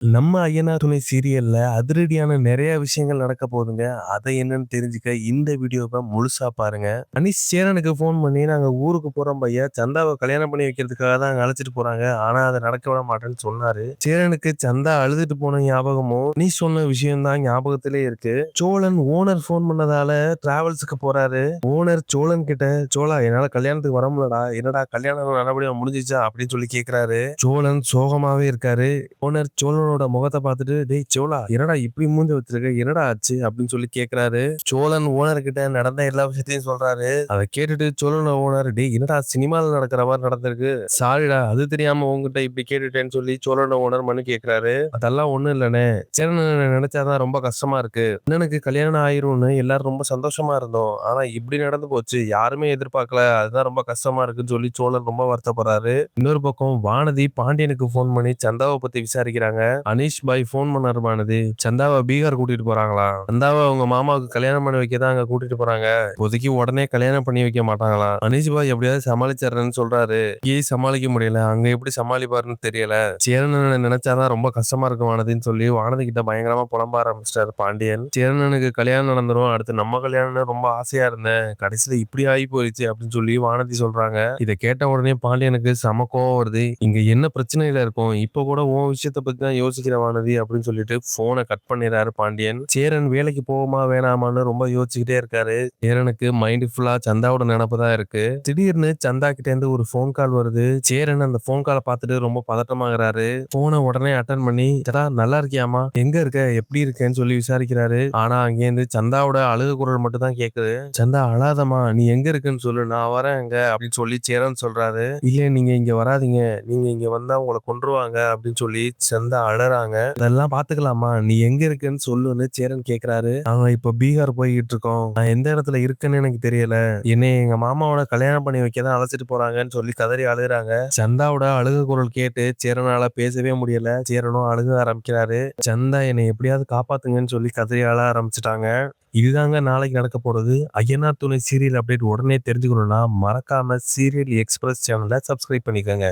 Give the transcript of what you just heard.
நம்ம ஐயனார் துணை சீரியல்ல அதிரடியான நெறைய விஷயங்கள் நடக்க போதுங்க. அதை என்னன்னு தெரிஞ்சுக்க இந்த வீடியோவ முழுசா பாருங்க. அனீஷ் சேரனுக்கு ஃபோன் பண்ணி, "நாங்க ஊருக்கு போறோம் பையா. சந்தாவ கல்யாணம் பண்ணி வைக்கிறதுக்காக தான் அங்க அழைச்சிட்டு போறாங்க. ஆனா அத நடக்க விட மாட்டேன்னு" சொன்னாரு. சேரனுக்கு சந்தா அழுதுட்டு போன ஞாபகமும், அனீஷ் சொன்ன விஷயம் தான் ஞாபகத்திலே இருக்கு. சோழன் ஓனர் ஃபோன் பண்ணதால டிராவல்ஸ்க்கு போறாரு. ஓனர் சோழன் கிட்ட, "சோழா என்னால கல்யாணத்துக்கு வர முடியலடா. என்னடா கல்யாணம் நல்லபடியா முடிஞ்சுச்சா?" அப்படின்னு சொல்லி கேட்கிறாரு. சோழன் சோகமாவே இருக்காரு. ஓனர் சோழனோட முகத்த பார்த்துட்டு, "டேய் சோழா, என்னடா இப்படி மூஞ்சி வச்சிருக்க? என்னடா ஆச்சு?" அப்படின்னு சொல்லி கேட்கிறாரு. சோழன் ஓனர் கிட்ட நடந்த எல்லா விஷயத்தையும் சொல்றாரு. அத கேட்டுட்டு சோழனோட ஓனர், "டேய் என்னடா சினிமால நடக்கிற மாரி நடந்திருக்கு. சாரிடா, அது தெரியாம உன்கிட்ட இப்படி கேட்டுட்டேன்னு" சொல்லி சோழனோட ஓனர் மன்னிப்பு கேட்கிறாரு. "அதெல்லாம் ஒண்ணும் இல்லண்ணே. சேரன நினைச்சா தான் ரொம்ப கஷ்டமா இருக்கு. அண்ணனுக்கு கல்யாணம் ஆயிரும்னு எல்லாரும் ரொம்ப சந்தோஷமா இருந்தோம். ஆனா இப்படி நடந்து போச்சு. யாருமே எதிர்பார்க்கல. அதுதான் ரொம்ப கஷ்டமா இருக்குன்னு" சொல்லி சோழன் ரொம்ப வருத்தப்படுறாரு. இன்னொரு பக்கம் வானதி பாண்டியனுக்கு ஃபோன் பண்ணி சந்தாவ பத்தி விசாரிக்கிறாங்க. "அனீஷ் பாய் ஃபோன் பண்ணாரு வானதி. சந்தாவ பீகார் கூட்டிட்டு போறாங்களாம். சந்தாவ அவங்க மாமாவுக்கு கல்யாணம் பண்ணி வைக்க தான் அங்க கூட்டிட்டு போறாங்க. இப்போதைக்கு உடனே கல்யாணம் பண்ணி வைக்க மாட்டாங்களாம். அனீஷ் பாய் எப்படியாவது சமாளிச்சிடுறேன்னு சொல்றாரு. இங்கேயே சமாளிக்க முடியல. அங்க எப்படி சமாளிப்பாருன்னு தெரியல. சேரனனை நினைச்சாதான் ரொம்ப கஷ்டமா இருக்கு வானதின்னு" சொல்லி வானதி கிட்ட பயங்கரமா புலம்ப ஆரம்பிச்சிட்டாரு பாண்டியன். "சேரனனுக்கு கல்யாணம் நடந்துரும். அடுத்து நம்ம கல்யாணம்னு ரொம்ப ஆசையா இருந்தேன். கடைசியில இப்படி ஆகி போயிடுச்சு" அப்படின்னு சொல்லி வானதி சொல்றாங்க. இத கேட்ட உடனே பாண்டியனுக்கு செம கோவம் வருது. "இங்க என்ன பிரச்சனையில இருக்கும்? இப்ப கூட உன் விஷயத்த பத்தி தான் யோசிக்கிற வானதி" அப்படின்னு சொல்லிட்டு போனை கட் பண்ணிடுறாரு பாண்டியன். சேரன் வேலைக்கு போகுமா வேணாமான்னு ரொம்ப யோசிச்சுக்கிட்டே இருக்காரு. சேரனுக்கு மைண்ட் ஃபுல்லா சந்தாவோட நினப்பு தான் இருக்கு. திடீர்னு சந்தா கிட்ட இருந்து ஒரு போன் கால் வருது. சேரன் அந்த போன் காலை பார்த்துட்டு ரொம்ப பதட்டமாகறாரு. போனை உடனே அட்டன் பண்ணி, "சடா நல்லா இருக்கியாமா? எங்க இருக்க? எப்படி இருக்கேன்னு" சொல்லி விசாரிக்கிறாரு. ஆனா அங்கேருந்து சந்தாவோட அழுகு குரல் மட்டும் தான் கேக்குது. "சந்தா அழாதம்மா, நீ எங்க இருக்குன்னு சொல்லு, நான் வரேன் அங்க" அப்படின்னு சொல்லி சேரன் சொல்றாரு. "இல்ல நீங்க இங்க வராதீங்க. நீங்க இங்க வந்தா உங்கள கொன்றுவாங்க" அப்படின்னு சொல்லி சந்தா அழறாங்க. "அதெல்லாம் பாத்துக்கலாமா, நீ எங்க இருக்குன்னு சொல்லுன்னு" சேரன் கேக்குறாரு. "நாங்க இப்ப பீகார் போய்கிட்டு இருக்கோம். நான் எந்த இடத்துல இருக்குன்னு எனக்கு தெரியல. என்னைய எங்க மாமாவோட கல்யாணம் பண்ணி வைக்க தான் அழைச்சிட்டு போறாங்கன்னு" சொல்லி கதறி அழுகுறாங்க. சந்தாவோட அழுகு குரல் கேட்டு சேரனால பேசவே முடியல. சேரனும் அழுக ஆரம்பிக்கிறாரு. சந்தா என்னை எப்படியாவது காப்பாத்துங்கன்னு சொல்லி கதறி அழ ஆரம்பிச்சுட்டாங்க. இதுதாங்க நாளைக்கு நடக்க போறது. ஐயனார் துணை சீரியல் அப்டேட் உடனே தெரிஞ்சுக்கணும்னா மறக்காம சீரியல் எக்ஸ்பிரஸ் சேனலை சப்ஸ்கிரைப் பண்ணிக்கங்க.